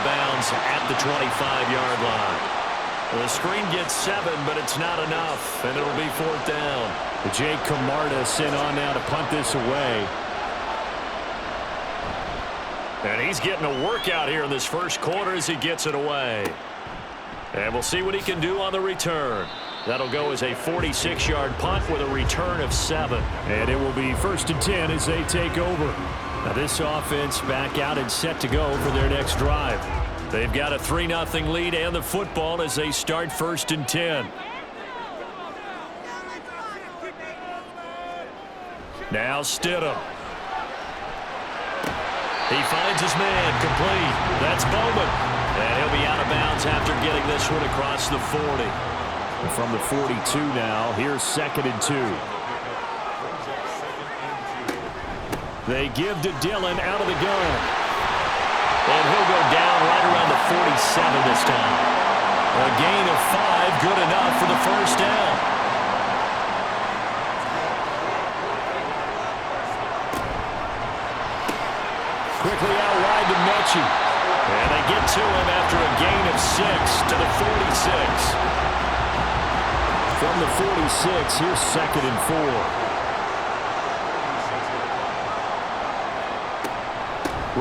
bounds at the 25-yard line. The screen gets 7, but it's not enough, and it'll be 4th down. Jake Camarda sent on now to punt this away. And he's getting a workout here in this first quarter as he gets it away. And we'll see what he can do on the return. That'll go as a 46-yard punt with a return of 7. And it will be 1st and 10 as they take over. Now this offense back out and set to go for their next drive. They've got a 3-0 lead and the football as they start 1st and 10. Now Stidham. He finds his man, complete. That's Bowman. And he'll be out of bounds after getting this one across the 40. And from the 42 now, here's 2nd and 2. They give to Dillon out of the gun. And he'll go down right around the 47 this time. A gain of 5, good enough for the first down. Quickly out wide to Mechie. And they get to him after a gain of 6 to the 46. From the 46, here's 2nd and 4.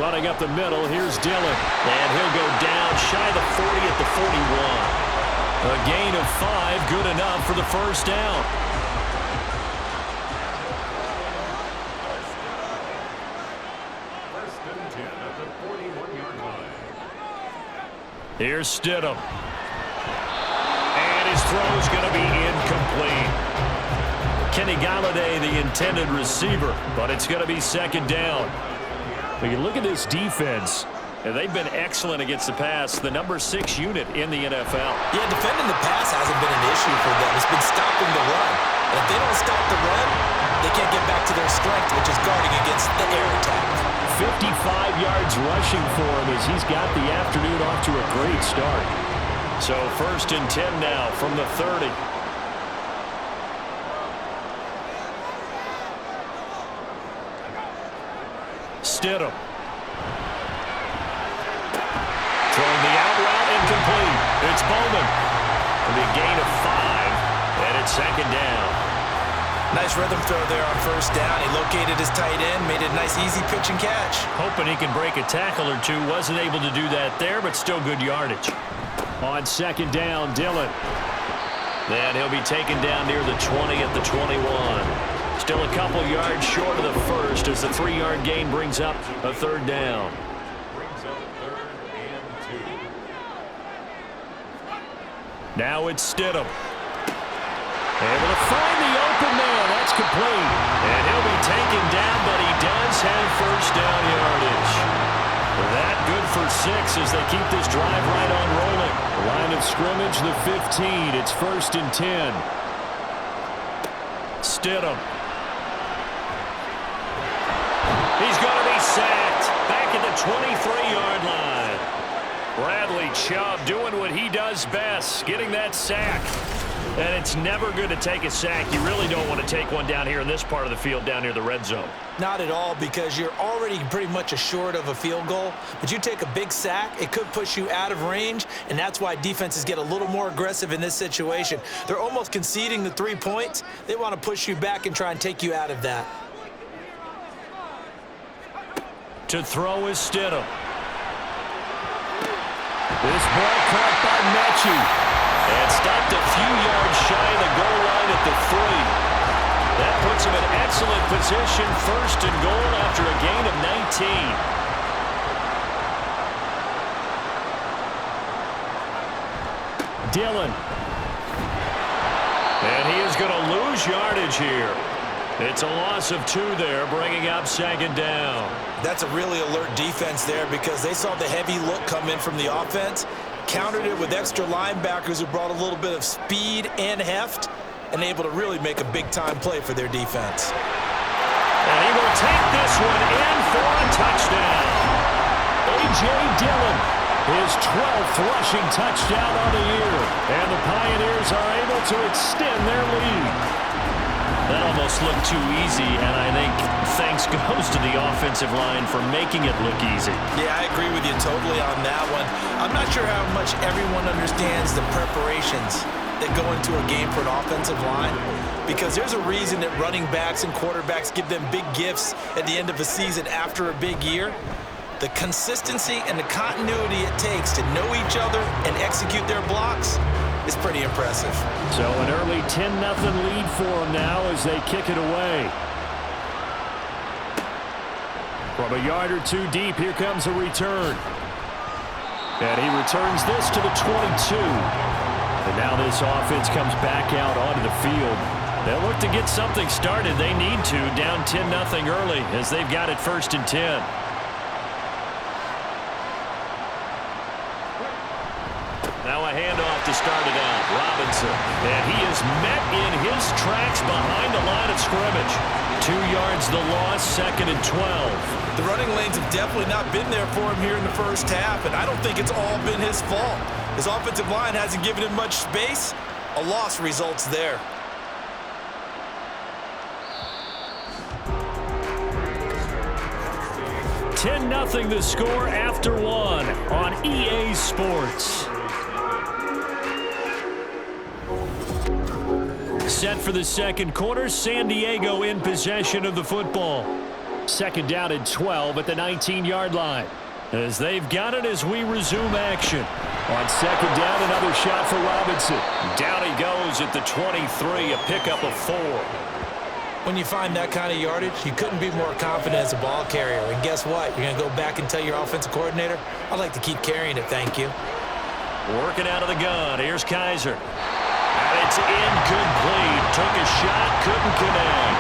Running up the middle, here's Dillon. And he'll go down shy of the 40 at the 41. A gain of 5, good enough for the first down. Here's Stidham. And his throw's going to be incomplete. Kenny Galladay, the intended receiver, but it's going to be 2nd down. We can look at this defense. And they've been excellent against the pass, the number 6 unit in the NFL. Yeah, defending the pass hasn't been an issue for them. It's been stopping the run. And if they don't stop the run, they can't get back to their strength, which is guarding against the air attack. 55 yards rushing for him as he's got the afternoon off to a great start. So 1st and 10 now from the 30. Stidham. Throwing the out route incomplete. It's Bowman. It'll be a gain of 5, and it's 2nd down. Nice rhythm throw there on 1st down. He located his tight end, made it a nice easy pitch and catch. Hoping he can break a tackle or two. Wasn't able to do that there, but still good yardage. On 2nd down, Dillon. Then he'll be taken down near the 20 at the 21. Still a couple yards short of the first as the 3-yard gain brings up a 3rd down. Now it's Stidham. Able to find the open man. That's complete. And he'll be taken down, but he does have 1st down yardage. That good for 6 as they keep this drive right on rolling. Line of scrimmage, the 15. It's 1st and 10. Stidham. He's going to be sacked back at the 23-yard line. Bradley Chubb doing what he does best, getting that sack. And it's never good to take a sack. You really don't want to take one down here in this part of the field down near the red zone. Not at all, because you're already pretty much assured of a field goal. But you take a big sack, it could push you out of range, and that's why defenses get a little more aggressive in this situation. They're almost conceding the 3 points. They want to push you back and try and take you out of that. To throw is Stidham. This ball caught by Mechie. And stopped a few yards shy of the goal line at the 3. That puts him in excellent position, 1st and goal after a gain of 19. Dillon. And he is going to lose yardage here. It's a loss of 2 there, bringing up 2nd down. That's a really alert defense there because they saw the heavy look come in from the offense, countered it with extra linebackers who brought a little bit of speed and heft, and able to really make a big-time play for their defense. And he will take this one in for a touchdown. A.J. Dillon, his 12th rushing touchdown on the year. And the Pioneers are able to extend their lead. That almost looked too easy, and I think thanks goes to the offensive line for making it look easy. Yeah, I agree with you totally on that one. I'm not sure how much everyone understands the preparations that go into a game for an offensive line, because there's a reason that running backs and quarterbacks give them big gifts at the end of a season after a big year. The consistency and the continuity it takes to know each other and execute their blocks is pretty impressive. So an early 10-0 lead for them now as they kick it away. From a yard or two deep, here comes a return. And he returns this to the 22. And now this offense comes back out onto the field. They'll look to get something started. They need to, down 10-0 early as they've got it 1st and 10. Now a handoff to start it out. Robinson. And he is met in his tracks behind the line of scrimmage. 2 yards the loss, 2nd and 12. The running lanes have definitely not been there for him here in the first half, and I don't think it's all been his fault. His offensive line hasn't given him much space. A loss results there. $10-0 the score after 1 on EA Sports. Set for the second quarter, San Diego in possession of the football. 2nd down and 12 at the 19-yard line. As they've got it as we resume action. On 2nd down, another shot for Robinson. Down he goes at the 23, a pickup of 4. When you find that kind of yardage, you couldn't be more confident as a ball carrier. And guess what? You're going to go back and tell your offensive coordinator, I'd like to keep carrying it, thank you. Working out of the gun. Here's Kaiser. And it's incomplete. Took a shot, couldn't connect.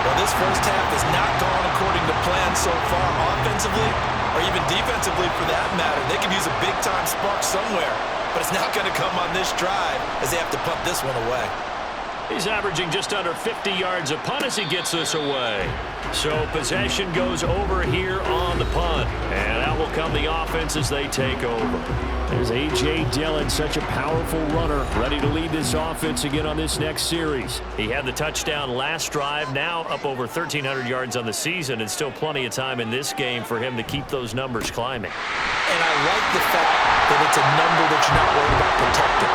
Well, this first half has not gone according to plan so far offensively or even defensively for that matter. They could use a big-time spark somewhere, but it's not going to come on this drive as they have to punt this one away. He's averaging just under 50 yards a punt as he gets this away. So possession goes over here on the punt. And out will come the offense as they take over. There's A.J. Dillon, such a powerful runner, ready to lead this offense again on this next series. He had the touchdown last drive, now up over 1,300 yards on the season, and still plenty of time in this game for him to keep those numbers climbing. And I like the fact that it's a number that you're not worried about protecting.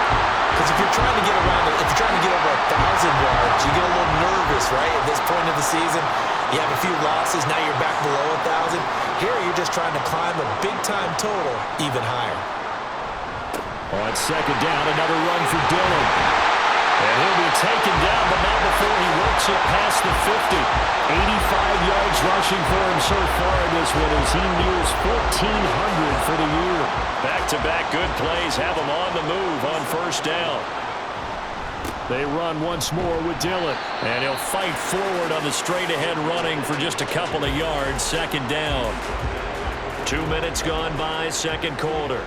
Because if you're trying to get around it, if you're trying to get over 1,000 yards, you get a little nervous, right? At this point of the season, you have a few losses, now you're back below 1,000. Here, you're just trying to climb a big-time total even higher. On 2nd down, another run for Dillon. And he'll be taken down, but not before he works it past the 50. 85 yards rushing for him so far in this one as he nears 1,400 for the year. Back-to-back good plays have him on the move on 1st down. They run once more with Dillon. And he'll fight forward on the straight-ahead running for just a couple of yards. 2nd down. 2 minutes gone by, 2nd quarter.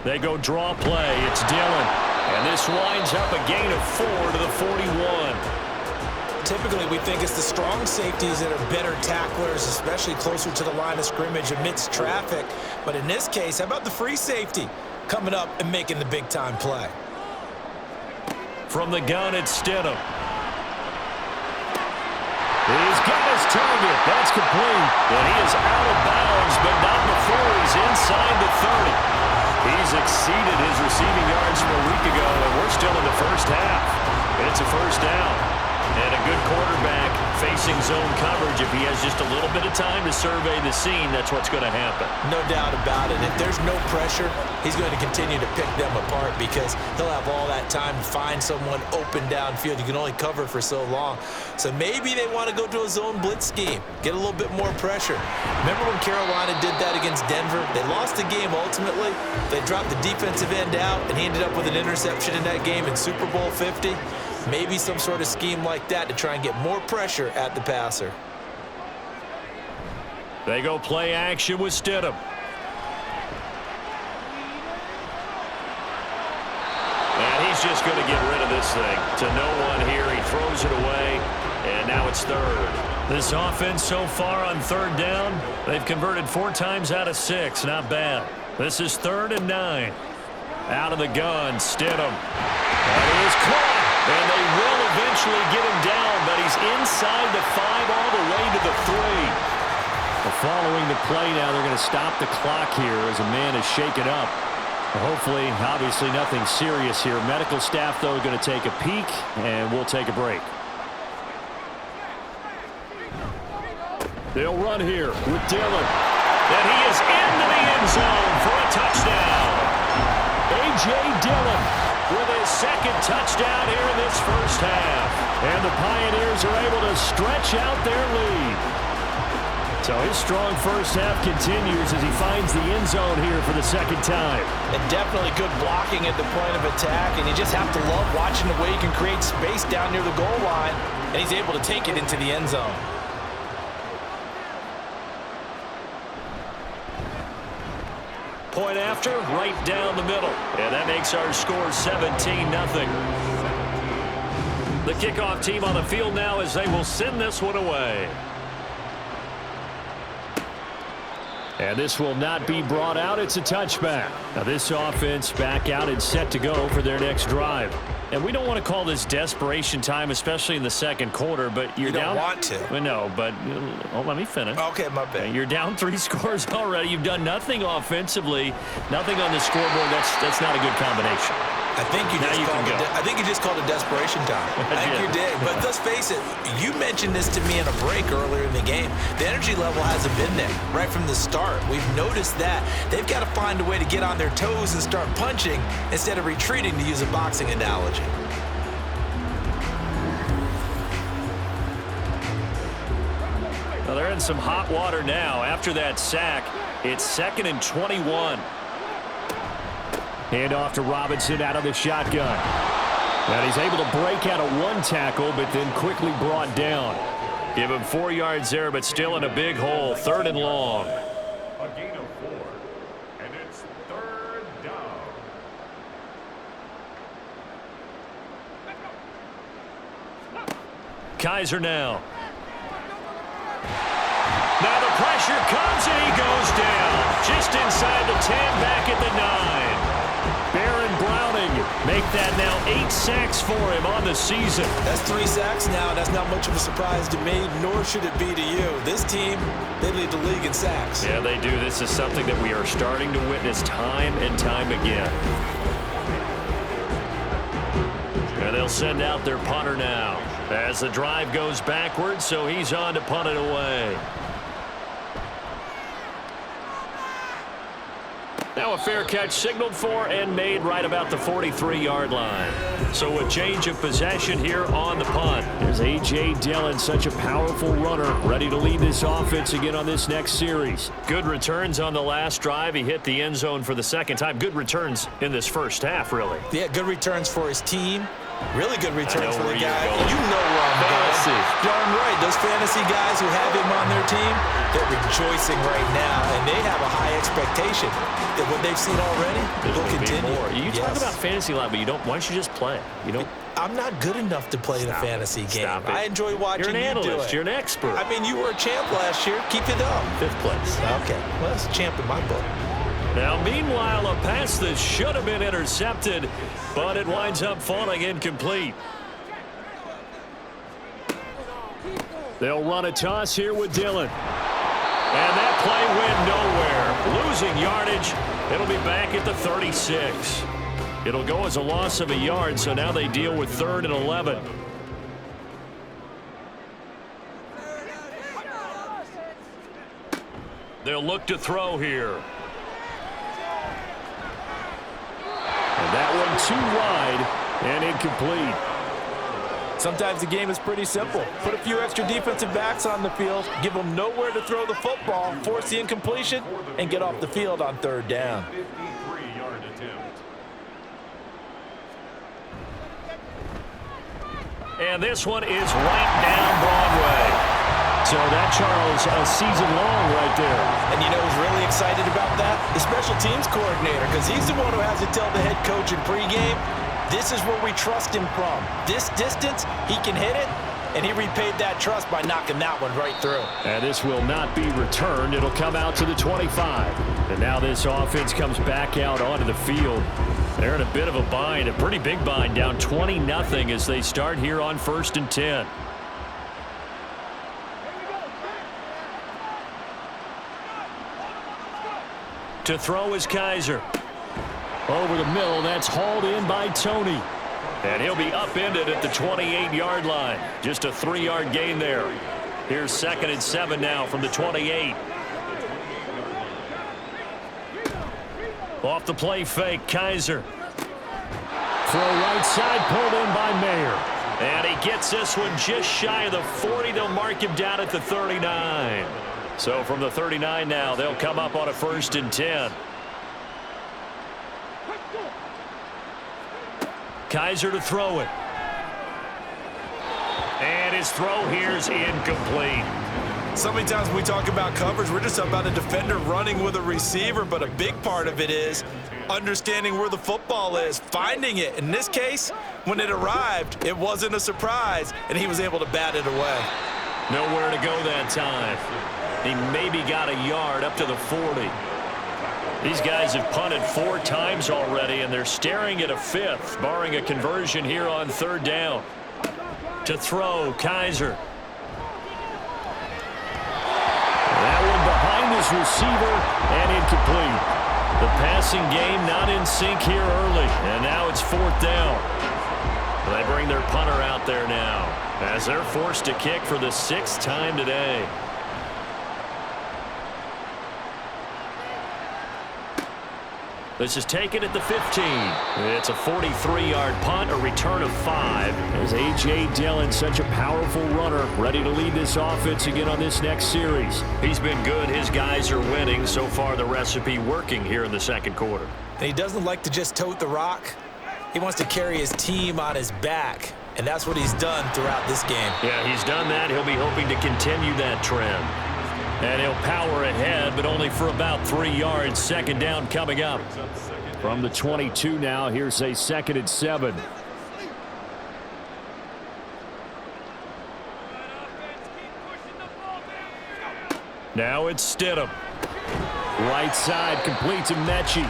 They go draw play. It's Dillon. And this winds up a gain of 4 to the 41. Typically, we think it's the strong safeties that are better tacklers, especially closer to the line of scrimmage amidst traffic. But in this case, how about the free safety coming up and making the big-time play? From the gun, it's Stidham. He's got his target. That's complete. And he is out of bounds, but not before he's inside the 30. He's exceeded his receiving yards from a week ago, and we're still in the first half. It's a 1st down. And a good quarterback facing zone coverage. If he has just a little bit of time to survey the scene, that's what's going to happen. No doubt about it. If there's no pressure, he's going to continue to pick them apart because he'll have all that time to find someone open downfield. You can only cover for so long. So maybe they want to go to a zone blitz scheme, get a little bit more pressure. Remember when Carolina did that against Denver? They lost the game ultimately. They dropped the defensive end out, and he ended up with an interception in that game in Super Bowl 50. Maybe some sort of scheme like that to try and get more pressure at the passer. They go play action with Stidham. And he's just going to get rid of this thing. To no one here. He throws it away, and now it's 3rd. This offense so far on 3rd down, they've converted 4 times out of 6. Not bad. This is 3rd and 9. Out of the gun, Stidham. That is caught. And they will eventually get him down, but he's inside the 5 all the way to the 3. Well, following the play now, they're going to stop the clock here as a man is shaken up. Well, hopefully, obviously nothing serious here. Medical staff, though, are going to take a peek, and we'll take a break. They'll run here with Dillon. And he is into the end zone for a touchdown. A.J. Dillon with his second touchdown here in this first half. And the Pioneers are able to stretch out their lead. So his strong first half continues as he finds the end zone here for the second time. And definitely good blocking at the point of attack, and you just have to love watching the way he can create space down near the goal line, and he's able to take it into the end zone. Point after, right down the middle. And that makes our score 17-0. The kickoff team on the field now as they will send this one away. And this will not be brought out. It's a touchback. Now this offense back out and set to go for their next drive. And we don't want to call this desperation time, especially in the second quarter, but you're down. You don't want to. Well, no, but let me finish. Okay, my bad. You're down 3 scores already. You've done nothing offensively, nothing on the scoreboard. That's not a good combination. I think you just called it desperation time. I think you did. But let's face it, you mentioned this to me in a break earlier in the game. The energy level hasn't been there right from the start. We've noticed that. They've got to find a way to get on their toes and start punching instead of retreating, to use a boxing analogy. Well, they're in some hot water now. After that sack, it's 2nd and 21. Hand off to Robinson out of the shotgun. And he's able to break out of 1 tackle, but then quickly brought down. Give him 4 yards there, but still in a big hole. 3rd and long. A gain of 4, and it's 3rd down. Kaiser now. Now the pressure comes, and he goes down. Just inside the 10, back at the 9. Baron Browning make that now 8 sacks for him on the season. That's 3 sacks now. That's not much of a surprise to me, nor should it be to you. This team, they lead the league in sacks. Yeah, they do. This is something that we are starting to witness time and time again. And they'll send out their punter now as the drive goes backwards, so he's on to punt it away. Now a fair catch signaled for and made right about the 43-yard line. So a change of possession here on the punt. There's A.J. Dillon, such a powerful runner, ready to lead this offense again on this next series. Good returns on the last drive. He hit the end zone for the second time. Good returns in this first half, really. Yeah, good returns for his team. Really good returns for the guy. You know where I'm going. Darn right. Those fantasy guys who have him on their team, they're rejoicing right now, and they have a high expectation that what they've seen already will continue. More. You talk about fantasy a lot, but you don't. Why don't you just play? You don't. I'm not good enough to play the fantasy game. I enjoy watching you do it. You're an analyst. You're an expert. I mean, you were a champ last year. Keep it up. 5th place. Okay. Well, that's a champ in my book. Now, meanwhile, a pass that should have been intercepted, but it winds up falling incomplete. They'll run a toss here with Dillon. And that play went nowhere. Losing yardage. It'll be back at the 36. It'll go as a loss of a yard, so now they deal with 3rd and 11. They'll look to throw here. And that one too wide and incomplete. Sometimes the game is pretty simple. Put a few extra defensive backs on the field, give them nowhere to throw the football, force the incompletion, and get off the field on 3rd down. 53-yard attempt. And this one is right down Broadway. So that, Charles, a season long right there. And you know who's really excited about that? The special teams coordinator, because he's the one who has to tell the head coach in pregame, this is where we trust him from. This distance, he can hit it, and he repaid that trust by knocking that one right through. And this will not be returned. It'll come out to the 25. And now this offense comes back out onto the field. They're in a bit of a bind, a pretty big bind, down 20-0 as they start here on 1st and 10. To throw is Kaiser. Over the middle, that's hauled in by Tony. And he'll be upended at the 28-yard line. Just a 3-yard gain there. Here's 2nd and 7 now from the 28. Off the play fake, Kaiser. Throw right side, pulled in by Mayer. And he gets this one just shy of the 40. They'll mark him down at the 39. So from the 39 now, they'll come up on a 1st and 10. Kaiser to throw it. And his throw here is incomplete. So many times when we talk about coverage, we're just about a defender running with a receiver, but a big part of it is understanding where the football is, finding it. In this case, when it arrived, it wasn't a surprise, and he was able to bat it away. Nowhere to go that time. He maybe got a yard up to the 40. These guys have punted 4 times already, and they're staring at a 5th, barring a conversion here on 3rd down. To throw, Kaiser. That one behind his receiver and incomplete. The passing game not in sync here early, and now it's 4th down. They bring their punter out there now as they're forced to kick for the 6th time today. This is taken at the 15. It's a 43-yard punt, a return of 5. As A.J. Dillon, such a powerful runner, ready to lead this offense again on this next series. He's been good. His guys are winning. So far, the recipe working here in the 2nd quarter. And he doesn't like to just tote the rock. He wants to carry his team on his back, and that's what he's done throughout this game. Yeah, he's done that. He'll be hoping to continue that trend. And he'll power ahead, but only for about 3 yards. 2nd down coming up. From the 22 now, here's a 2nd and 7. Now it's Stidham. Right side, complete to Mechie.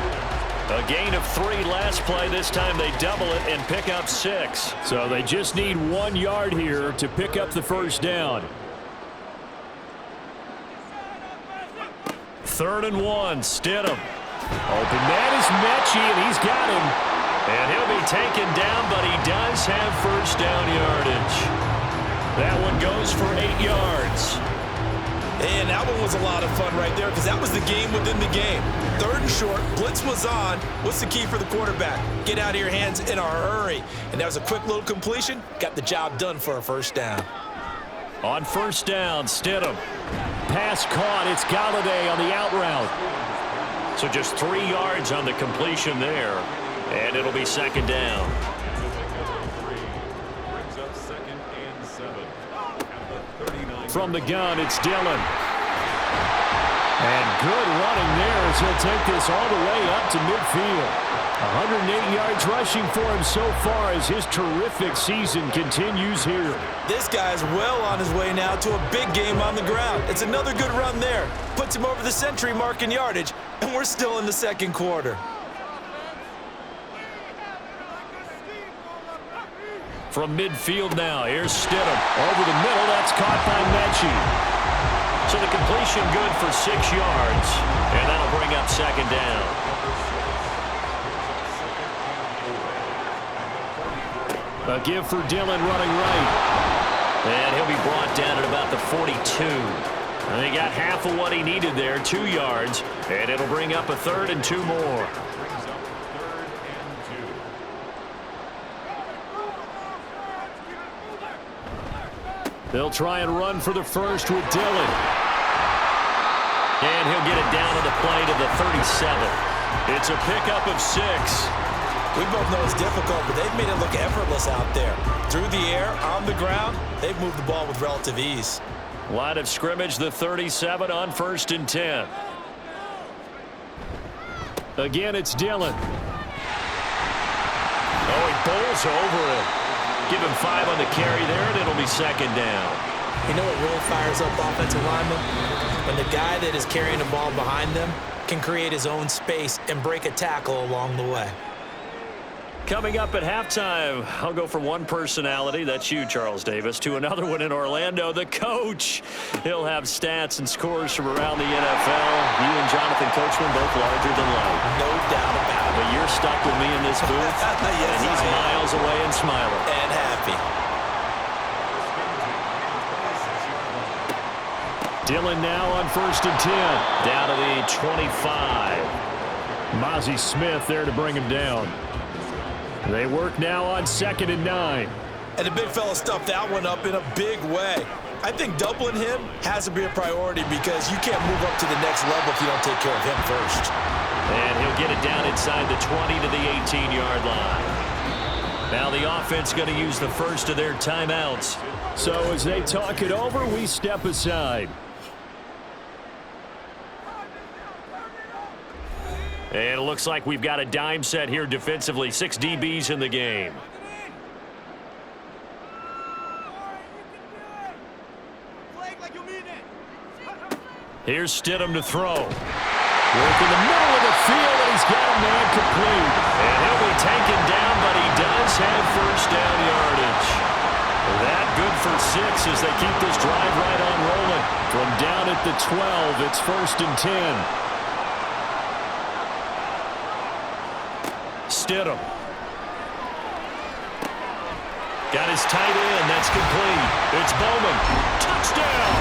A gain of 3 last play. This time they double it and pick up 6. So they just need 1 yard here to pick up the 1st down. 3rd and 1, Stidham. Open man is Mechie, and he's got him. And he'll be taken down, but he does have 1st down yardage. That one goes for 8 yards. And that one was a lot of fun right there because that was the game within the game. 3rd and short, blitz was on. What's the key for the quarterback? Get out of your hands in a hurry. And that was a quick little completion. Got the job done for a 1st down. On 1st down, Stidham. Pass caught. It's Galladay on the out route. So just 3 yards on the completion there. And it'll be 2nd down. From the gun, it's Dillon. And good running there as he'll take this all the way up to midfield. 108 yards rushing for him so far as his terrific season continues here. This guy's well on his way now to a big game on the ground. It's another good run there. Puts him over the century mark in yardage, and we're still in the 2nd quarter. From midfield now, here's Stidham. Over the middle, that's caught by Mechie. So the completion good for 6 yards, and that'll bring up 2nd down. A give for Dillon running right. And he'll be brought down at about the 42. And he got half of what he needed there, 2 yards, and it'll bring up a 3rd and 2 more. They'll try and run for the 1st with Dillon. And he'll get it down to the play to the 37. It's a pickup of 6. We both know it's difficult, but they've made it look effortless out there. Through the air, on the ground, they've moved the ball with relative ease. Line of scrimmage, the 37 on 1st and 10. Again, it's Dillon. Oh, he bowls over it. Give him 5 on the carry there, and it'll be 2nd down. You know what really fires up offensive linemen? When the guy that is carrying the ball behind them can create his own space and break a tackle along the way. Coming up at halftime, I'll go from one personality, that's you, Charles Davis, to another one in Orlando, the coach. He'll have stats and scores from around the NFL. You and Jonathan Coachman both larger than life. No doubt about it. But you're stuck with me in this booth, Yes, and he's I am. miles away and smiling. And happy. Dillon now on 1st and 10. Down to the 25. Mozzie Smith there to bring him down. They work now on 2nd and 9. And the big fella stuffed that one up in a big way. I think doubling him has to be a priority because you can't move up to the next level if you don't take care of him first. And he'll get it down inside the 20 to the 18-yard line. Now the offense going to use the first of their timeouts. So as they talk it over, we step aside. And it looks like we've got a dime set here defensively. 6 DBs in the game. Here's Stidham to throw. Work in the middle of the field, and he's got a man complete. And he'll be taken down, but he does have first down yardage. That good for 6 as they keep this drive right on rolling. From down at the 12, it's 1st and 10. Stidham. Got his tight end. That's complete. It's Bowman. Touchdown.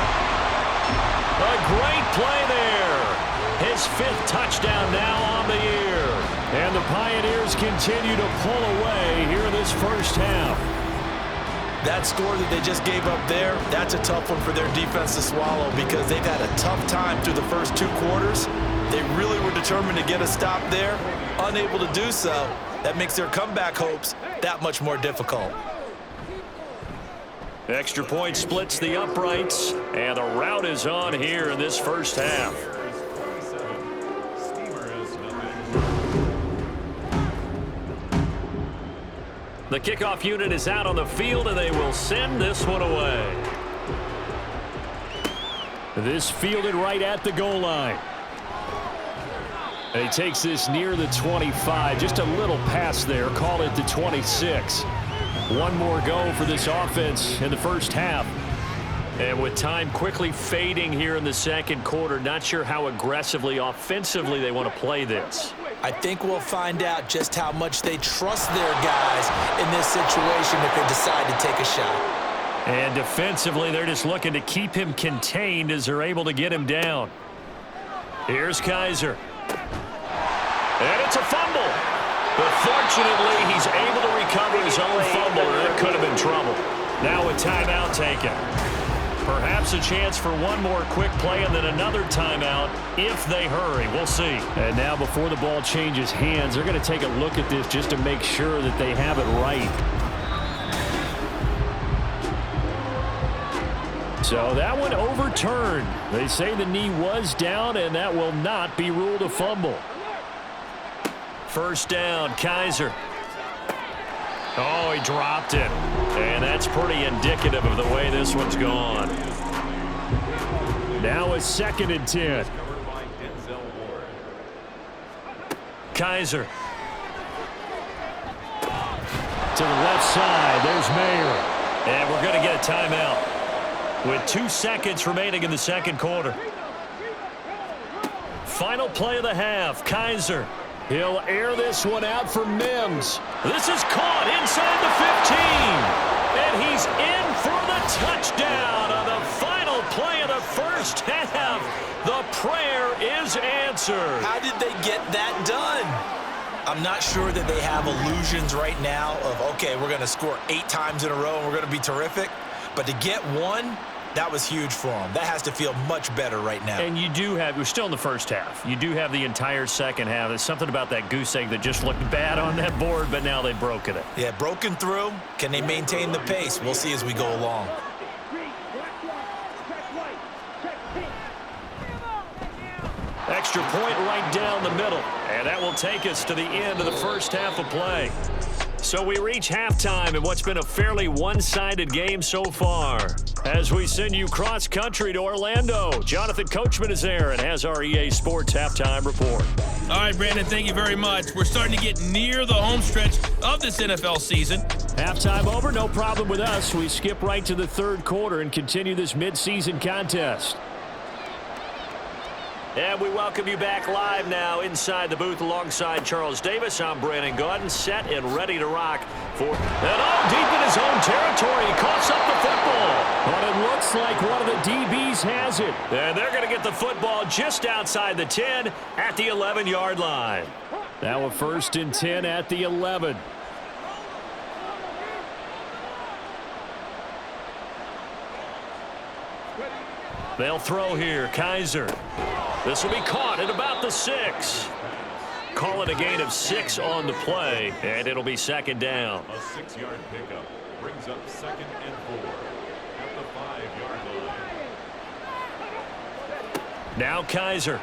A great play there. His 5th touchdown now on the year. And the Pioneers continue to pull away here in this first half. That score that they just gave up there, that's a tough one for their defense to swallow because they've had a tough time through the first 2 quarters. They really were determined to get a stop there. Unable to do so, that makes their comeback hopes that much more difficult. Extra point splits the uprights, and the route is on here in this first half. The kickoff unit is out on the field, and they will send this one away. This fielded right at the goal line. And he takes this near the 25. Just a little pass there. Call it the 26. One more go for this offense in the first half. And with time quickly fading here in the second quarter, not sure how aggressively, offensively they want to play this. I think we'll find out just how much they trust their guys in this situation if they decide to take a shot. And defensively, they're just looking to keep him contained as they're able to get him down. Here's Kaiser. And it's a fumble. But fortunately, he's able to recover his own fumble, or it could have been trouble. Now a timeout taken. Perhaps a chance for one more quick play and then another timeout if they hurry. We'll see. And now before the ball changes hands, they're going to take a look at this just to make sure that they have it right. So that one overturned. They say the knee was down, and that will not be ruled a fumble. First down, Kaiser. Oh, he dropped it. And that's pretty indicative of the way this one's gone. Now a 2nd and 10. Kaiser. To the left side, there's Mayer. And we're going to get a timeout with 2 seconds remaining in the second quarter. Final play of the half, Kaiser. He'll air this one out for Mims. This is caught inside the 15. And he's in for the touchdown on the final play of the first half. The prayer is answered. How did they get that done? I'm not sure that they have illusions right now of, okay, we're going to score 8 times in a row and we're going to be terrific. But to get one, that was huge for them. That has to feel much better right now. And you do have, we're still in the first half. You do have the entire second half. There's something about that goose egg that just looked bad on that board, but now they've broken it. Yeah, broken through. Can they maintain the pace? We'll see as we go along. Extra point right down the middle. And that will take us to the end of the first half of play. So we reach halftime in what's been a fairly one-sided game so far. As we send you cross-country to Orlando, Jonathan Coachman is there and has our EA Sports Halftime Report. All right, Brandon, thank you very much. We're starting to get near the home stretch of this NFL season. Halftime over, no problem with us. We skip right to the third quarter and continue this midseason contest. And we welcome you back live now inside the booth alongside Charles Davis. I'm Brandon Gaudin, set and ready to rock for... And deep in his own territory, he coughs up the football. But it looks like one of the DBs has it. And they're going to get the football just outside the 10 at the 11-yard line. Now a 1st and 10 at the 11. They'll throw here. Kaiser. This will be caught at about the 6. Call it a gain of 6 on the play, and it'll be 2nd down. A 6-yard pickup brings up 2nd and 4 at the 5-yard line. Now Kaiser.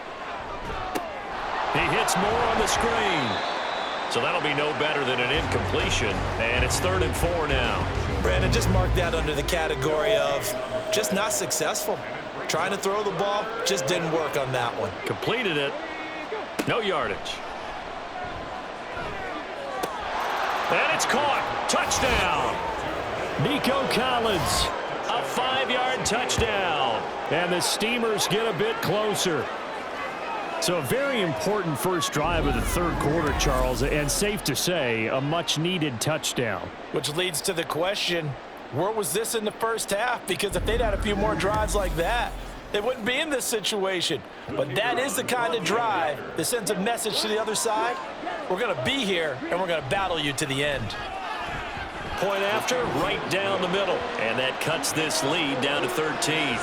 He hits more on the screen. So that'll be no better than an incompletion, and it's 3rd and 4 now. Brandon, just mark that under the category of just not successful. Trying to throw the ball, just didn't work on that one. Completed it. No yardage. And it's caught. Touchdown. Nico Collins. A 5-yard touchdown. And the Steamers get a bit closer. So a very important first drive of the third quarter, Charles, and safe to say, a much-needed touchdown. Which leads to the question, where was this in the first half? Because if they'd had a few more drives like that, they wouldn't be in this situation. But that is the kind of drive that sends a message to the other side. We're going to be here, and we're going to battle you to the end. Point after, right down the middle. And that cuts this lead down to 13.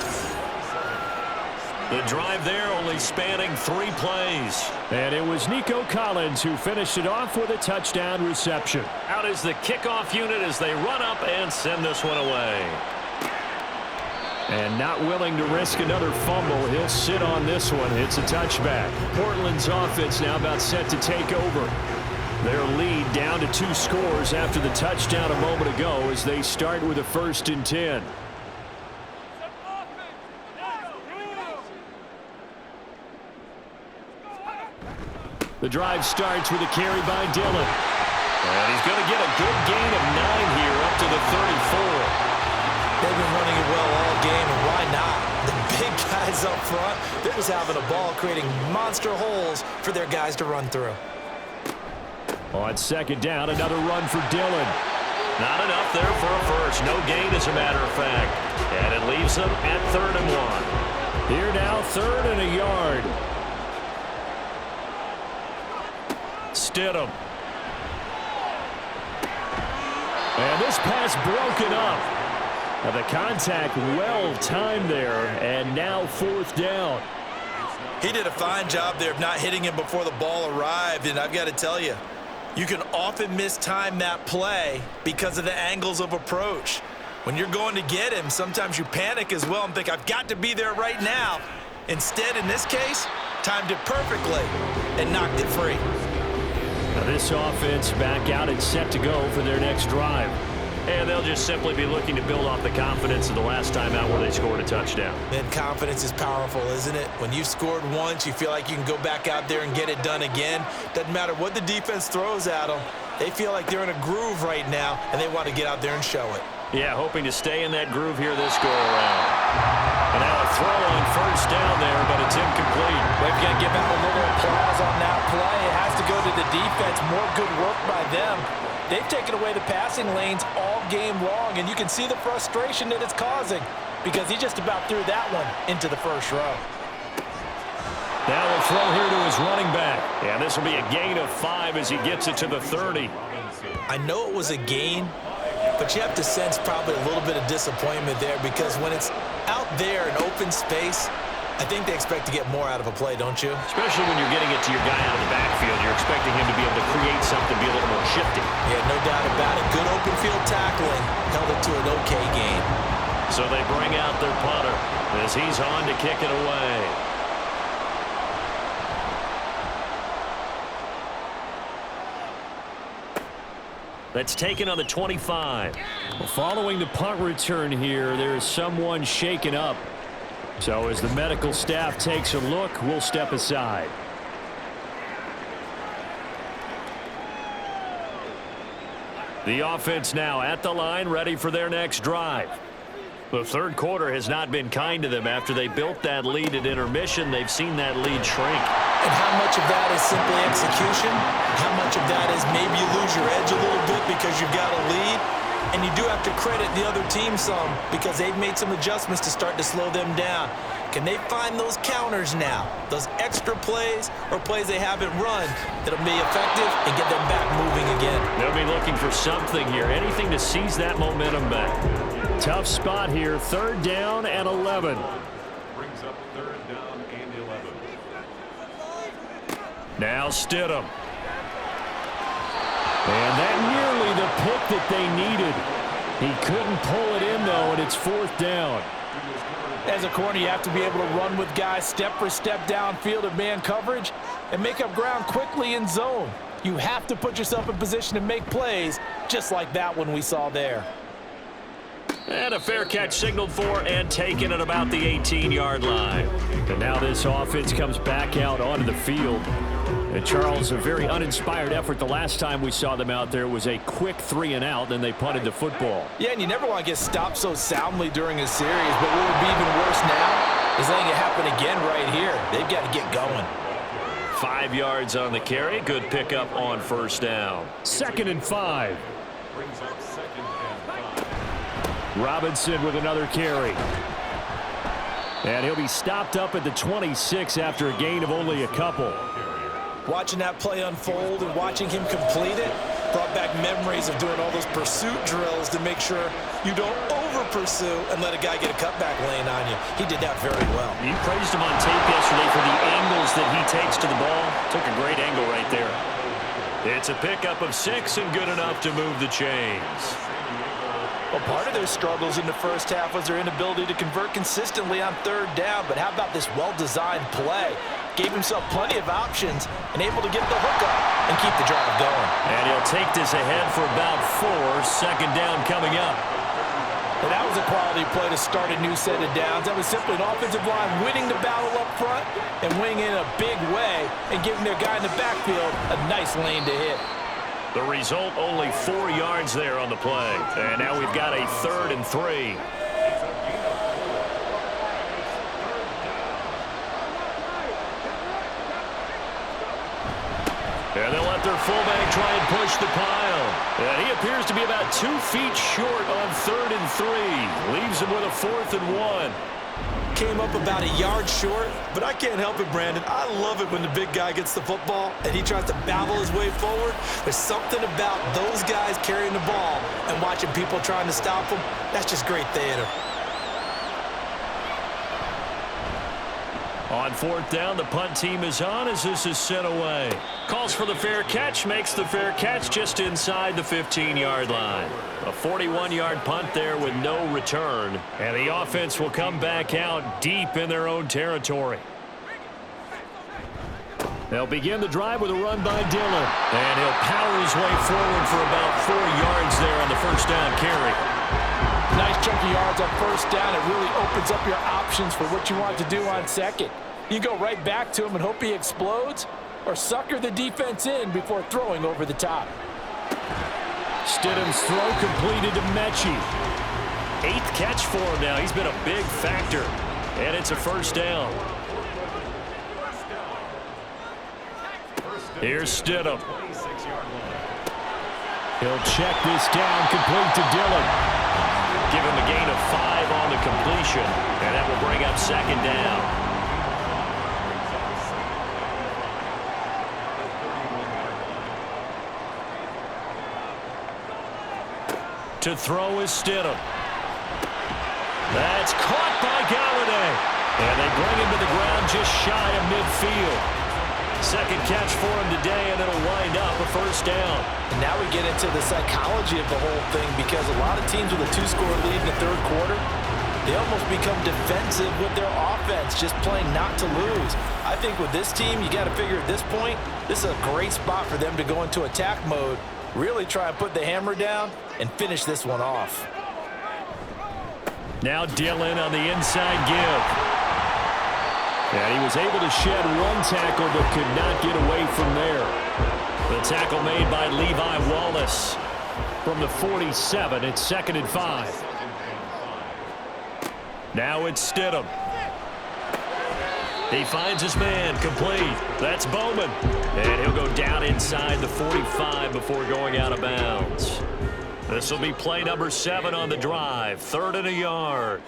The drive there only spanning 3 plays. And it was Nico Collins who finished it off with a touchdown reception. Out is the kickoff unit as they run up and send this one away. And not willing to risk another fumble, he'll sit on this one. It's a touchback. Portland's offense now about set to take over. Their lead down to 2 scores after the touchdown a moment ago as they start with a 1st and 10. The drive starts with a carry by Dillon. And he's going to get a good gain of 9 here up to the 34. They've been running it well all game, and why not? The big guys up front, they're just having a ball creating monster holes for their guys to run through. On 2nd down, another run for Dillon. Not enough there for a first. No gain, as a matter of fact. And it leaves them at 3rd and 1. Here now, 3rd and a yard. Stidham. And this pass broken up. Now the contact well timed there, and now 4th down. He did a fine job there of not hitting him before the ball arrived, and I've got to tell you, you can often mistime that play because of the angles of approach. When you're going to get him, sometimes you panic as well and think, I've got to be there right now. Instead, in this case, timed it perfectly and knocked it free. Now this offense back out and set to go for their next drive. And they'll just simply be looking to build off the confidence of the last time out where they scored a touchdown. And confidence is powerful, isn't it? When you've scored once, you feel like you can go back out there and get it done again. Doesn't matter what the defense throws at them. They feel like they're in a groove right now, and they want to get out there and show it. Yeah, hoping to stay in that groove here this go-around. And now a throw on 1st down there, but it's incomplete. They've got to give out a little applause on that play. It has to go to the defense. More good work by them. They've taken away the passing lanes all game long, and you can see the frustration that it's causing because he just about threw that one into the first row. Now a throw here to his running back. And this will be a gain of 5 as he gets it to the 30. I know it was a gain, but you have to sense probably a little bit of disappointment there because when it's out there in open space, I think they expect to get more out of a play, don't you? Especially when you're getting it to your guy out of the backfield. You're expecting him to be able to create something, be a little more shifty. Yeah, no doubt about it. Good open field tackling held it to an okay gain. So they bring out their punter as he's on to kick it away. That's taken on the 25. Well, following the punt return here, there is someone shaken up. So as the medical staff takes a look, we'll step aside. The offense now at the line, ready for their next drive. The third quarter has not been kind to them. After they built that lead at intermission, they've seen that lead shrink. And how much of that is simply execution? How much of that is maybe you lose your edge a little bit because you've got a lead? And you do have to credit the other team some because they've made some adjustments to start to slow them down. Can they find those counters now, those extra plays or plays they haven't run that'll be effective and get them back moving again? They'll be looking for something here, anything to seize that momentum back. Tough spot here, 3rd down and 11. Brings up 3rd down and 11. Now Stidham. And that nearly the pick that they needed. He couldn't pull it in, though, and it's 4th down. As a corner, you have to be able to run with guys step for step downfield in man coverage and make up ground quickly in zone. You have to put yourself in position to make plays, just like that one we saw there. And a fair catch signaled for and taken at about the 18-yard line. And now this offense comes back out onto the field. And Charles, a very uninspired effort. The last time we saw them out there was a quick 3-and-out, then they punted the football. Yeah, and you never want to get stopped so soundly during a series, but what would be even worse now is letting it happen again right here. They've got to get going. 5 yards on the carry. Good pickup on 1st down. 2nd and 5. Brings up 2nd and 5. Robinson with another carry. And he'll be stopped up at the 26 after a gain of only a couple. Watching that play unfold and watching him complete it brought back memories of doing all those pursuit drills to make sure you don't over-pursue and let a guy get a cutback lane on you. He did that very well. You praised him on tape yesterday for the angles that he takes to the ball. Took a great angle right there. It's a pickup of 6 and good enough to move the chains. Well, part of their struggles in the first half was their inability to convert consistently on 3rd down, but how about this well-designed play? Gave himself plenty of options and able to get the hook up and keep the drive going. And he'll take this ahead for about 4. 2nd down coming up. And that was a quality play to start a new set of downs. That was simply an offensive line winning the battle up front and winning in a big way and giving their guy in the backfield a nice lane to hit. The result, only 4 yards there on the play. And now we've got a 3rd and 3. And they'll let their fullback try and push the pile. And he appears to be about 2 feet short on 3rd and 3. Leaves him with a 4th and 1. Came up about a yard short, but I can't help it, Brandon. I love it when the big guy gets the football and he tries to babble his way forward. There's something about those guys carrying the ball and watching people trying to stop them. That's just great theater. On 4th down, the punt team is on as this is sent away. Calls for the fair catch, makes the fair catch just inside the 15-yard line. A 41-yard punt there with no return. And the offense will come back out deep in their own territory. They'll begin the drive with a run by Dillon. And he'll power his way forward for about 4 yards there on the 1st down carry. Nice chunky yards on 1st down. It really opens up your options for what you want to do on 2nd. You go right back to him and hope he explodes, or sucker the defense in before throwing over the top. Stidham's throw completed to Mechie. 8th catch for him now. He's been a big factor. And it's a 1st down. Here's Stidham. He'll check this down, complete to Dillon. Give him a gain of 5 on the completion. And that will bring up 2nd down. To throw is Stidham. That's caught by Galladay. And they bring him to the ground just shy of midfield. 2nd catch for him today, and it'll wind up a 1st down. And now we get into the psychology of the whole thing, because a lot of teams with a 2-score lead in the 3rd quarter, they almost become defensive with their offense, just playing not to lose. I think with this team, you got to figure at this point, this is a great spot for them to go into attack mode, really try and put the hammer down and finish this one off. Now Dillon on the inside give. And he was able to shed 1 tackle but could not get away from there. The tackle made by Levi Wallace. From the 47, it's 2nd and 5. Now it's Stidham. He finds his man, complete. That's Bowman. And he'll go down inside the 45 before going out of bounds. This will be play number 7 on the drive. 3rd and a yard.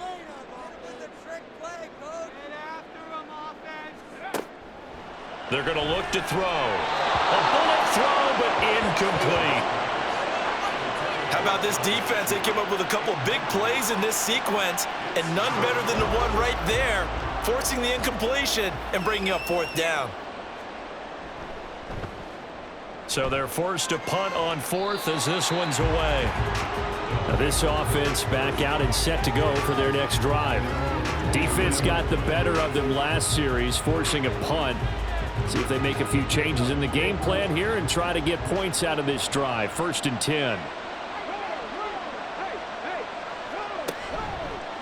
They're going to look to throw. A bullet throw, but incomplete. How about this defense? They came up with a couple of big plays in this sequence, and none better than the one right there, forcing the incompletion and bringing up 4th down. So they're forced to punt on 4th as this one's away. Now this offense back out and set to go for their next drive. Defense got the better of them last series, forcing a punt. See if they make a few changes in the game plan here and try to get points out of this drive. 1st and 10.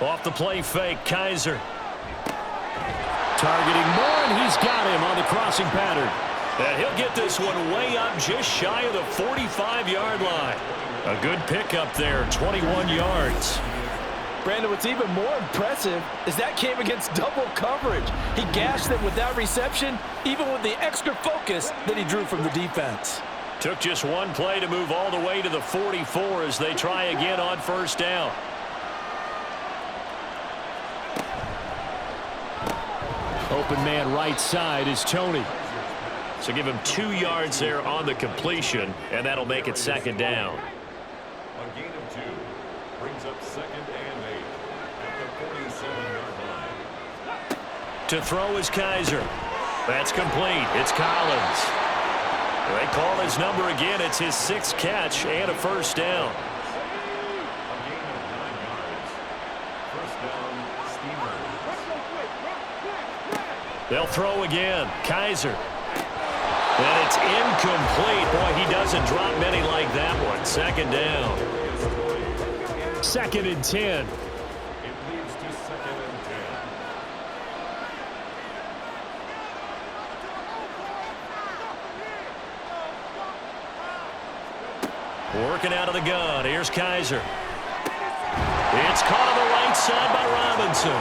Off the play fake, Kaiser. Targeting Moore, and he's got him on the crossing pattern. And he'll get this one way up just shy of the 45-yard line. A good pickup there, 21 yards. Brandon, what's even more impressive is that came against double coverage. He gashed them with that reception, even with the extra focus that he drew from the defense. Took just one play to move all the way to the 44 as they try again on 1st down. Open man right side is Tony. So give him 2 yards there on the completion, and that'll make it 2nd down. A gain of 2 brings up 2nd and 8 at the 47-yard line. To throw is Kaiser. That's complete. It's Collins. They call his number again. It's his 6th catch and a 1st down. A gain of 9 yards. 1st down, Steamers. They'll throw again. Kaiser. And it's incomplete. Boy, he doesn't drop many like that one. 2nd down. 2nd and 10. It leads to 2nd and 10. Working out of the gun. Here's Kaiser. It's caught on the right side by Robinson.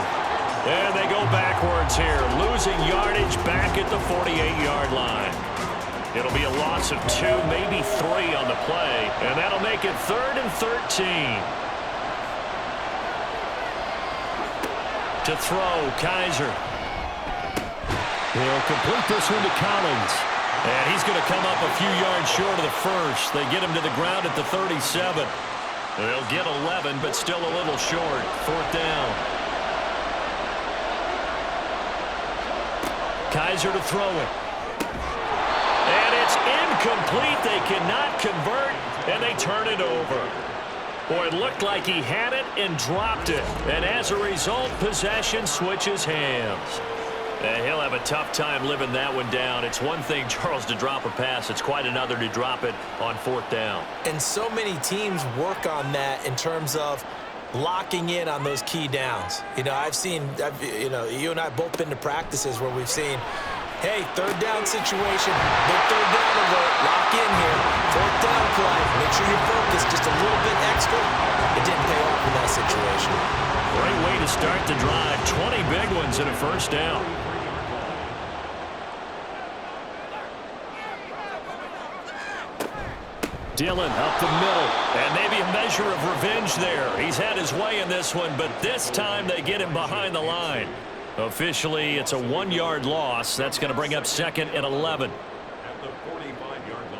And they go backwards here, losing yardage back at the 48-yard line. It'll be a loss of 2, maybe 3 on the play, and that'll make it 3rd and 13. To throw, Kaiser. He'll complete this one to Collins. And he's going to come up a few yards short of the 1st. They get him to the ground at the 37. They'll get 11, but still a little short. 4th down. Kaiser to throw it. And it's incomplete. They cannot convert, and they turn it over. Boy, it looked like he had it and dropped it. And as a result, possession switches hands. And he'll have a tough time living that one down. It's one thing, Charles, to drop a pass. It's quite another to drop it on 4th down. And so many teams work on that in terms of locking in on those key downs. You know, you and I have both been to practices where we've seen, hey, 3rd down situation, big 3rd down alert, lock in here, 4th down play, make sure you're focused just a little bit extra. It didn't pay off in that situation. Great way to start the drive. 20 big ones and a 1st down. Dillon up the middle, and maybe a measure of revenge there. He's had his way in this one, but this time they get him behind the line. Officially, it's a 1-yard loss. That's going to bring up 2nd and 11. At the 45-yard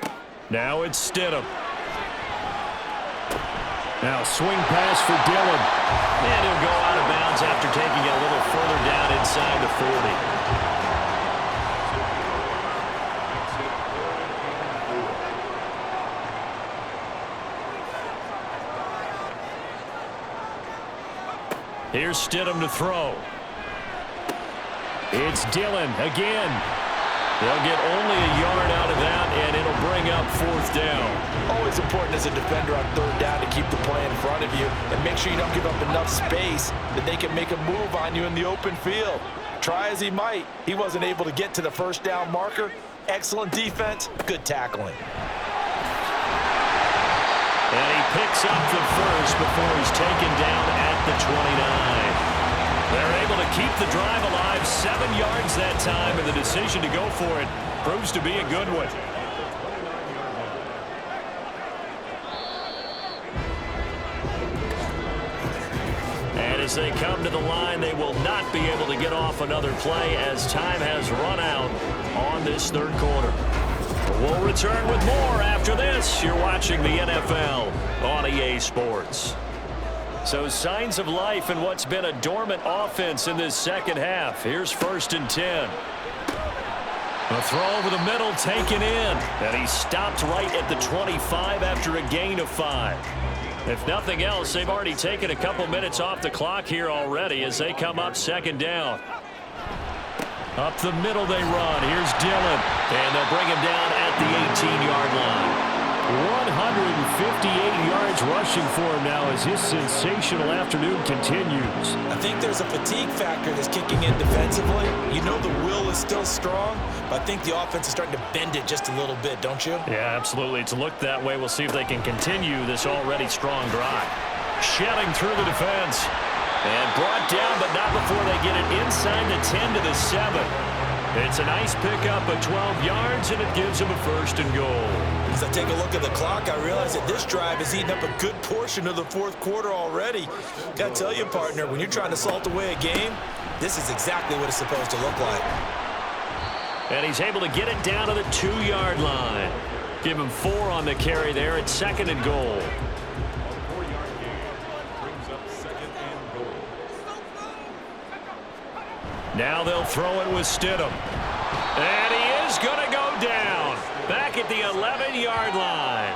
line. Now it's Stidham. Now swing pass for Dillon. And he'll go out of bounds after taking it a little further down inside the 40. Here's Stidham to throw. It's Dillon again. They'll get only a yard out of that, and it'll bring up 4th down. Always important as a defender on 3rd down to keep the play in front of you and make sure you don't give up enough space that they can make a move on you in the open field. try as he might, he wasn't able to get to the first down marker. Excellent defense, good tackling. And he picks up the first before he's taken down at the 29. They're able to keep the drive alive, 7 yards that time, and the decision to go for it proves to be a good one. And as they come to the line, they will not be able to get off another play as time has run out on this third quarter. We'll return with more after this. You're watching the NFL on EA Sports. So signs of life in what's been a dormant offense in this second half. Here's 1st and 10. A throw over the middle taken in. And he stopped right at the 25 after a gain of 5. If nothing else, they've already taken a couple minutes off the clock here already as they come up 2nd down. Up the middle they run. Here's Dillon. And they'll bring him down at the 18-yard line. 158 yards rushing for him now as his sensational afternoon continues. I think there's a fatigue factor that's kicking in defensively. You know the will is still strong, but I think the offense is starting to bend it just a little bit, don't you? Yeah, absolutely. It's looked that way. We'll see if they can continue this already strong drive. Shedding through the defense. And brought down, but not before they get it inside the 10 to the 7. It's a nice pickup of 12 yards, and it gives them a 1st and goal. As I take a look at the clock, I realize that this drive has eaten up a good portion of the 4th quarter already. Gotta tell you, partner, when you're trying to salt away a game, this is exactly what it's supposed to look like. And he's able to get it down to the 2-yard line. Give him 4 on the carry there at 2nd and goal. Now they'll throw it with Stidham. And he is going to go down. Back at the 11-yard line.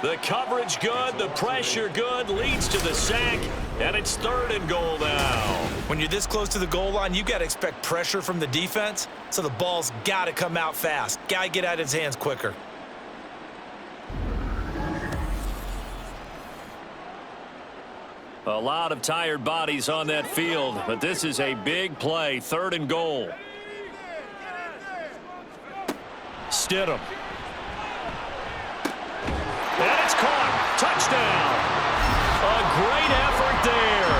The coverage good, the pressure good, leads to the sack, and it's 3rd and goal now. When you're this close to the goal line, you got to expect pressure from the defense, so the ball's got to come out fast. Got to get out of his hands quicker. A lot of tired bodies on that field, but this is a big play, 3rd and goal. Stidham. And it's caught. Touchdown. A great effort there.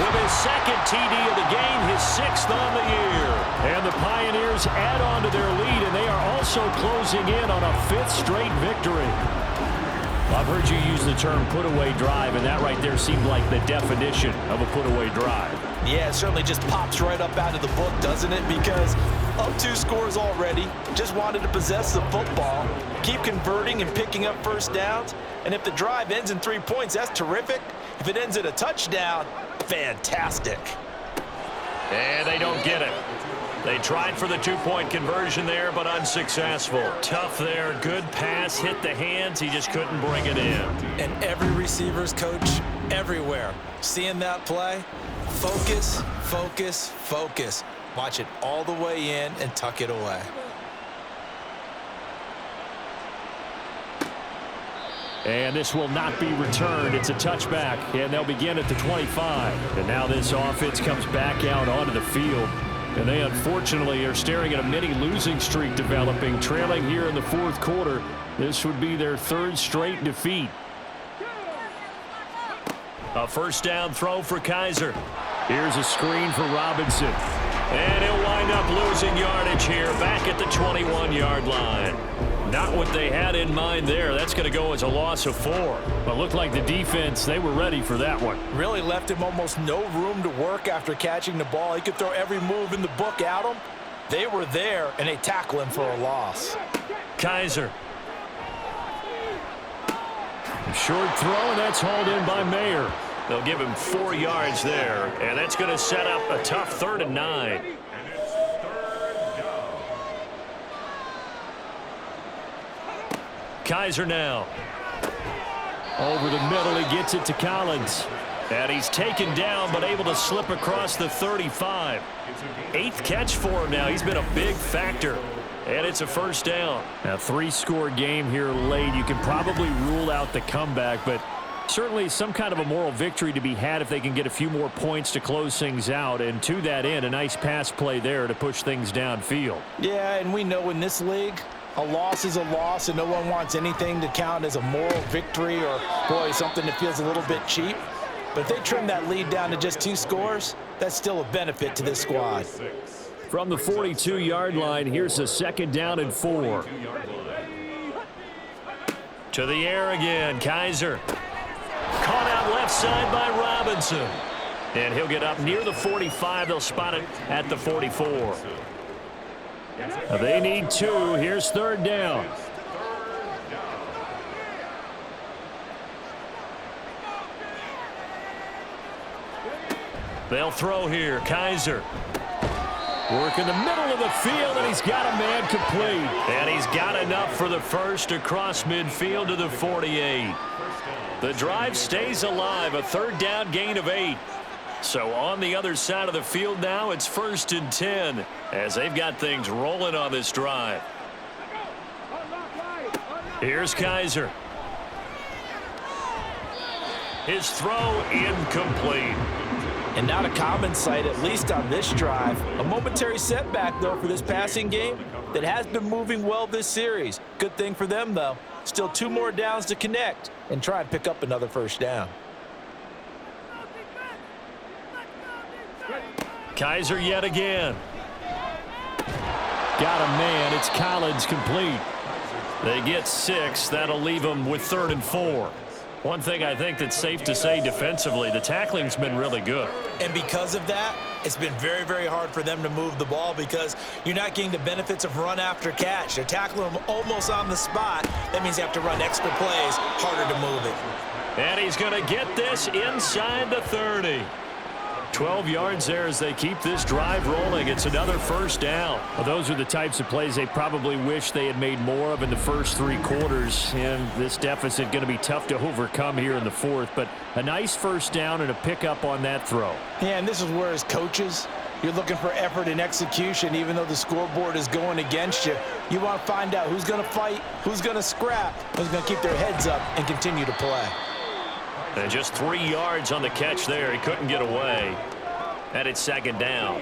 With his 2nd TD of the game, his 6th on the year. And the Pioneers add on to their lead, and they are also closing in on a 5th straight victory. I've heard you use the term put-away drive, and that right there seemed like the definition of a put-away drive. Yeah, it certainly just pops right up out of the book, doesn't it? Because up 2 scores already, just wanted to possess the football, keep converting and picking up first downs. And if the drive ends in 3 points, that's terrific. If it ends in a touchdown, fantastic. And they don't get it. They tried for the 2-point conversion there, but unsuccessful. Tough there. Good pass. Hit the hands. He just couldn't bring it in. And every receiver's coach everywhere. Seeing that play, focus, focus, focus. Watch it all the way in and tuck it away. And this will not be returned. It's a touchback, and they'll begin at the 25. And now this offense comes back out onto the field. And they unfortunately are staring at a mini losing streak developing, trailing here in the 4th quarter. This would be their 3rd straight defeat. A 1st down throw for Kaiser. Here's a screen for Robinson. And he'll wind up losing yardage here back at the 21-yard line. Not what they had in mind there. That's going to go as a loss of 4. But looked like the defense, they were ready for that one. Really left him almost no room to work after catching the ball. He could throw every move in the book at him. They were there, and they tackle him for a loss. Kaiser. Short throw, and that's hauled in by Mayer. They'll give him 4 yards there, and that's going to set up a tough 3rd and 9. Kaiser now. Over the middle, he gets it to Collins. And he's taken down, but able to slip across the 35. 8th catch for him now. He's been a big factor. And it's a 1st down. A 3-score game here late. You can probably rule out the comeback, but Certainly some kind of a moral victory to be had if they can get a few more points to close things out. And to that end, a nice pass play there to push things downfield. Yeah, and we know in this league, a loss is a loss, and no one wants anything to count as a moral victory or, boy, something that feels a little bit cheap. But if they trim that lead down to just 2 scores, that's still a benefit to this squad. From the 42-yard line, here's a 2nd down and 4. To the air again, Kaiser. Caught out left side by Robinson. And he'll get up near the 45. They'll spot it at the 44. They need 2. Here's 3rd down. They'll throw here. Kaiser. Work in the middle of the field, and he's got a man complete. And he's got enough for the first across midfield to the 48. The drive stays alive, a 3rd down gain of 8. So on the other side of the field now, it's 1st and 10 as they've got things rolling on this drive. Here's Kaiser. His throw incomplete. And not a common sight, at least on this drive. A momentary setback, though, for this passing game that has been moving well this series. Good thing for them, though. Still 2 more downs to connect and try and pick up another 1st down. Kaiser yet again. Got a man. It's Collins complete. They get 6. That'll leave them with 3rd and 4. One thing I think that's safe to say defensively, the tackling's been really good. And because of that, it's been very, very hard for them to move the ball because you're not getting the benefits of run after catch. They're tackling them almost on the spot. That means you have to run extra plays, harder to move it. And he's going to get this inside the 30. 12 yards there as they keep this drive rolling. It's another 1st down. Well, those are the types of plays they probably wish they had made more of in the first 3 quarters. And this deficit going to be tough to overcome here in the 4th. But a nice 1st down and a pickup on that throw. Yeah, and this is where as coaches, you're looking for effort and execution. Even though the scoreboard is going against you, you want to find out who's going to fight, who's going to scrap, who's going to keep their heads up and continue to play. And just 3 yards on the catch there. He couldn't get away. And it's 2nd down.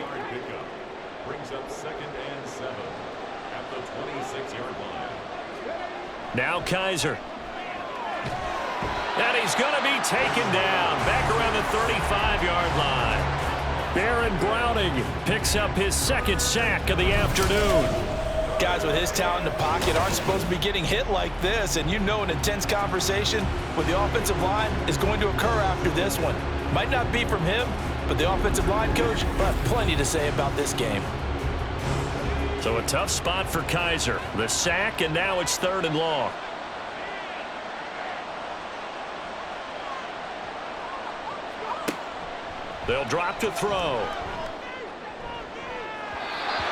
Brings up 2nd and 7 at the 26-yard line. Now Kaiser. And he's going to be taken down back around the 35-yard line. Baron Browning picks up his 2nd sack of the afternoon. Guys with his talent in the pocket aren't supposed to be getting hit like this, and you know an intense conversation with the offensive line is going to occur after this one. Might not be from him, but the offensive line coach will have plenty to say about this game. So a tough spot for Kaiser. The sack, and now it's 3rd and long. They'll drop to throw.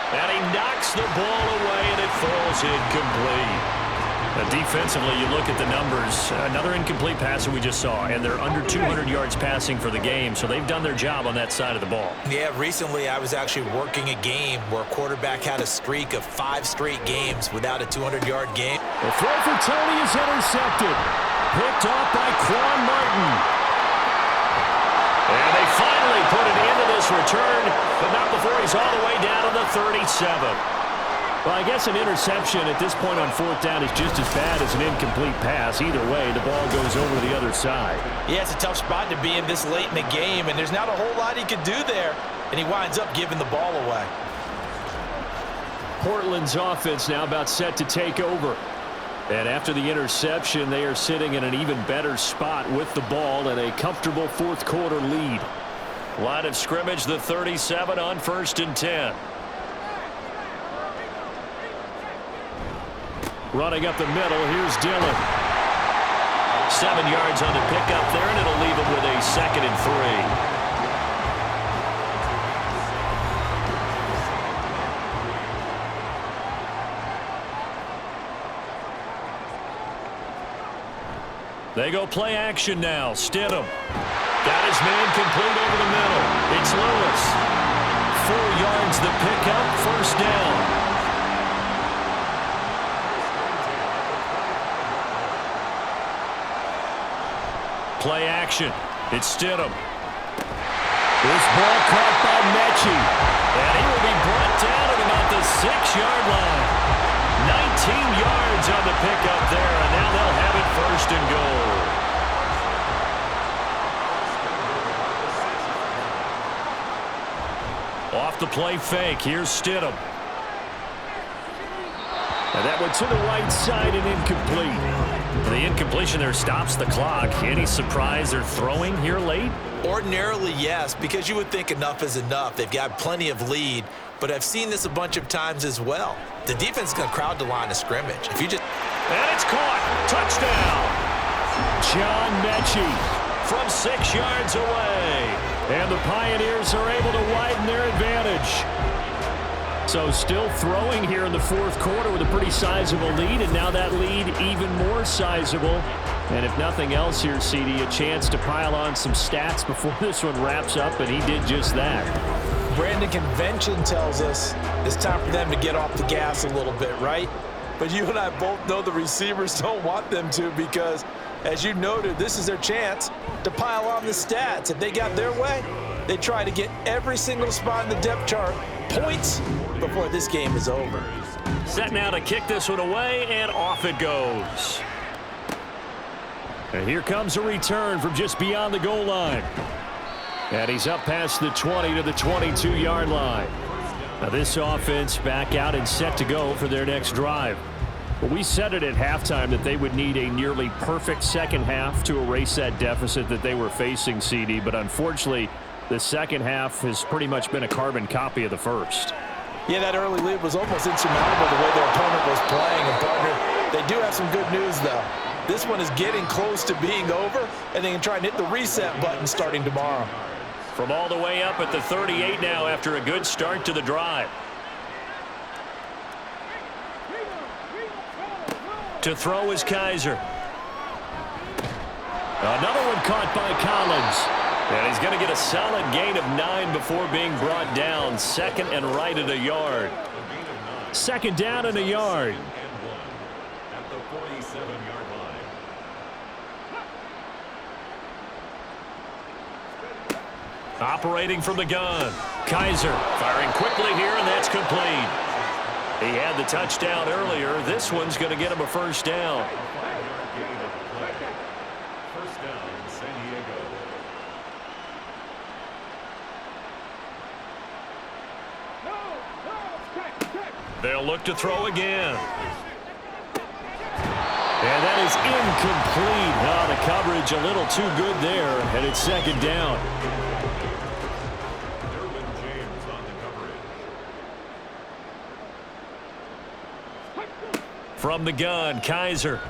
And he knocks the ball away, and it falls incomplete. Defensively, you look at the numbers. Another incomplete pass that we just saw, and they're under 200 yards passing for the game, so they've done their job on that side of the ball. Yeah, recently I was actually working a game where a quarterback had a streak of 5 straight games without a 200-yard game. The throw for Tony is intercepted. Picked off by Quan Martin. And they finally put an end to this return, but not before he's all the way down to the 37. Well, I guess an interception at this point on 4th down is just as bad as an incomplete pass. Either way, the ball goes over the other side. Yeah, it's a tough spot to be in this late in the game, and there's not a whole lot he could do there, and he winds up giving the ball away. Portland's offense now about set to take over. And after the interception, they are sitting in an even better spot with the ball and a comfortable 4th quarter lead. Line of scrimmage, the 37 on 1st and 10. Running up the middle, here's Dillon. 7 yards on the pickup there, and it'll leave him with a 2nd and 3. They go play action now. Stidham. Got his man complete over the middle. It's Lewis. 4 yards the pickup, 1st down. Play action. It's Stidham. This ball caught by Mechie. And he will be brought down at about the 6-yard line. 19 yards on the pickup there, and now they'll have it first and goal. Off the play fake. Here's Stidham. And that went to the right side and incomplete. The incompletion there stops the clock. Any surprise they're throwing here late? Ordinarily, yes, because you would think enough is enough. They've got plenty of lead, but I've seen this a bunch of times as well. The defense is going to crowd the line of scrimmage. If you just... And it's caught. Touchdown. John Mechie from 6 yards away. And the Pioneers are able to widen their advantage. So still throwing here in the fourth quarter with a pretty sizable lead, and now that lead even more sizable. And if nothing else here, CD, a chance to pile on some stats before this one wraps up, and he did just that. Brandon, convention tells us it's time for them to get off the gas a little bit, right? But you and I both know the receivers don't want them to because, as you noted, this is their chance to pile on the stats. If they got their way, they try to get every single spot in the depth chart points before this game is over. Set now to kick this one away, and off it goes. And here comes a return from just beyond the goal line. And he's up past the 20 to the 22-yard line. Now this offense back out and set to go for their next drive. But we said it at halftime that they would need a nearly perfect second half to erase that deficit that they were facing, CD. But unfortunately, the second half has pretty much been a carbon copy of the first. Yeah, that early lead was almost insurmountable the way their opponent was playing. And, partner, they do have some good news, though. This one is getting close to being over, and they can try and hit the reset button starting tomorrow. From all the way up at the 38 now after a good start to the drive. To throw is Kaiser. Another one caught by Collins. And he's going to get a solid gain of 9 before being brought down. Second and right at a yard. Second down and a yard. At the 47-yard line. Operating from the gun. Kaiser firing quickly here, and that's complete. He had the touchdown earlier. This one's going to get him a first down. First down, San Diego. They'll look to throw again. And that is incomplete. Oh, the coverage a little too good there, and it's second down. James on the coverage. From the gun, Kaiser.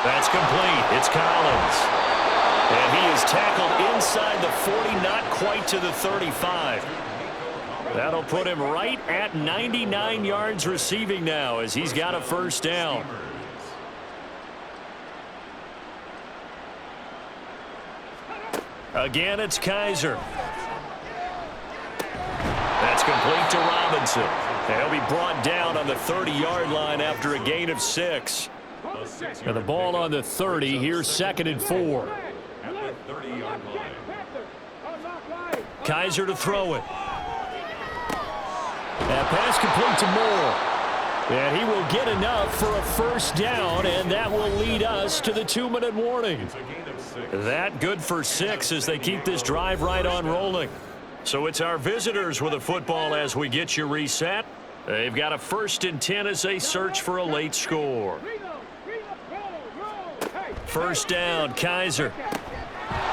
That's complete. It's Collins. And he is tackled inside the 40, not quite to the 35. That'll put him right at 99 yards receiving now as he's got a first down. Again, it's Kaiser. That's complete to Robinson. And he'll be brought down on the 30-yard line after a gain of 6. And the ball on the 30. Here's second and 4. At the 30-yard line. Kaiser to throw it. That pass complete to Moore. And he will get enough for a first down, and that will lead us to the 2-minute warning. That good for 6 as they keep this drive right on rolling. So it's our visitors with a football as we get you reset. They've got a 1st and 10 as they search for a late score. First down, Kaiser.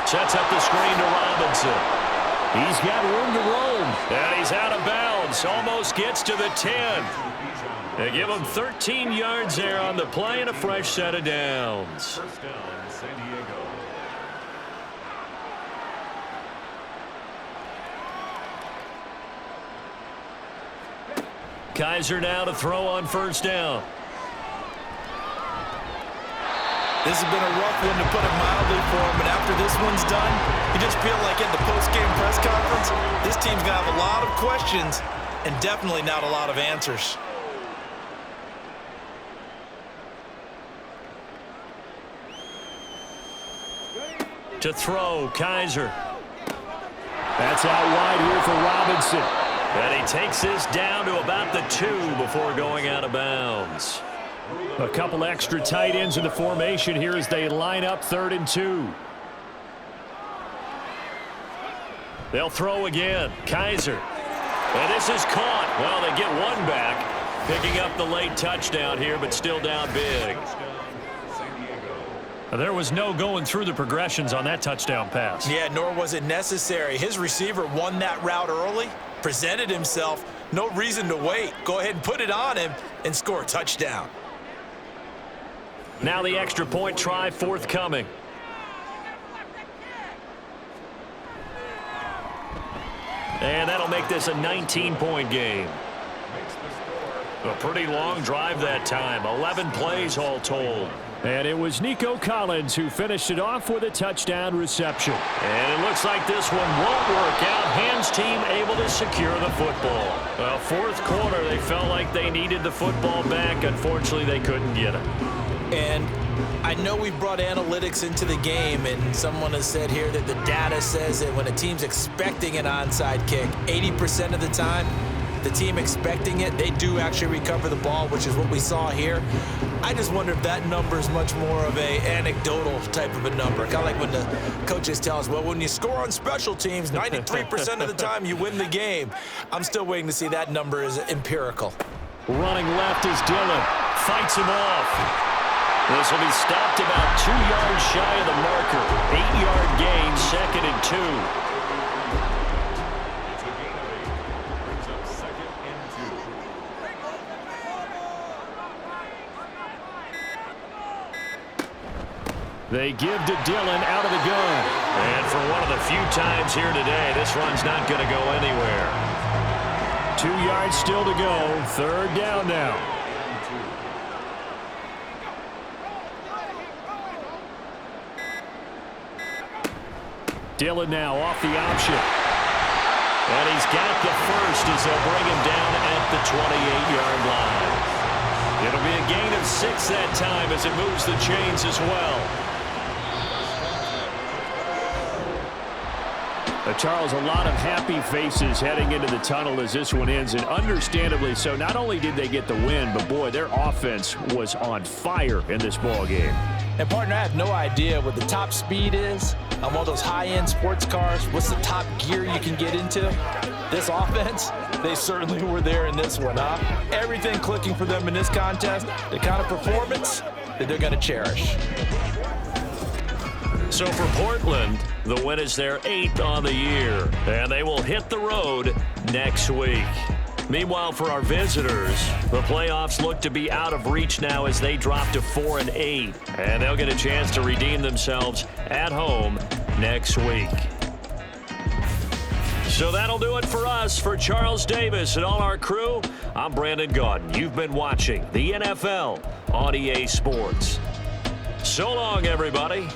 Sets up the screen to Robinson. He's got room to roam. And he's out of bounds. Almost gets to the 10. They give him 13 yards there on the play and a fresh set of downs. First down, San Diego. Kaiser now to throw on first down. This has been a rough one, to put it mildly, for him, but after this one's done, you just feel like at the post-game press conference, this team's going to have a lot of questions and definitely not a lot of answers. To throw, Kaiser. That's out wide here for Robinson. And he takes this down to about the 2 before going out of bounds. A couple extra tight ends in the formation here as they line up 3rd and 2. They'll throw again. Kaiser. And this is caught. Well, they get one back. Picking up the late touchdown here, but still down big. There was no going through the progressions on that touchdown pass. Yeah, nor was it necessary. His receiver won that route early, presented himself. No reason to wait. Go ahead and put it on him and score a touchdown. Now the extra point try forthcoming. And that'll make this a 19-point game. A pretty long drive that time. 11 plays all told. And it was Nico Collins who finished it off with a touchdown reception. And it looks like this one won't work out. Hands team able to secure the football. Well, 4th quarter, they felt like they needed the football back. Unfortunately, they couldn't get it. And I know we brought analytics into the game, and someone has said here that the data says that when a team's expecting an onside kick, 80% of the time, the team expecting it, they do actually recover the ball, which is what we saw here. I just wonder if that number is much more of a anecdotal type of a number. Kind of like when the coaches tell us, well, when you score on special teams, 93% of the time you win the game. I'm still waiting to see that number is empirical. Running left is Dillon. Fights him off. This will be stopped about 2 yards shy of the marker. 8-yard gain, 2nd and 2. It's a gain of 8. Brings up 2nd and 2. They give to Dillon out of the gun. And for one of the few times here today, this run's not going to go anywhere. 2 yards still to go. 3rd down now. Dillon now off the option. And he's got the first as they'll bring him down at the 28-yard line. It'll be a gain of 6 that time as it moves the chains as well. Charles, a lot of happy faces heading into the tunnel as this one ends, and understandably so. Not only did they get the win, but boy, their offense was on fire in this ball game. And partner, I have no idea what the top speed is on one of those high-end sports cars. What's the top gear you can get into? This offense, they certainly were there in this one, huh? Everything clicking for them in this contest, the kind of performance that they're going to cherish. So for Portland, the win is their 8th on the year, and they will hit the road next week. Meanwhile, for our visitors, the playoffs look to be out of reach now as they drop to 4-8, and they'll get a chance to redeem themselves at home next week. So that'll do it for us. For Charles Davis and all our crew, I'm Brandon Gaudin. You've been watching the NFL on EA Sports. So long, everybody.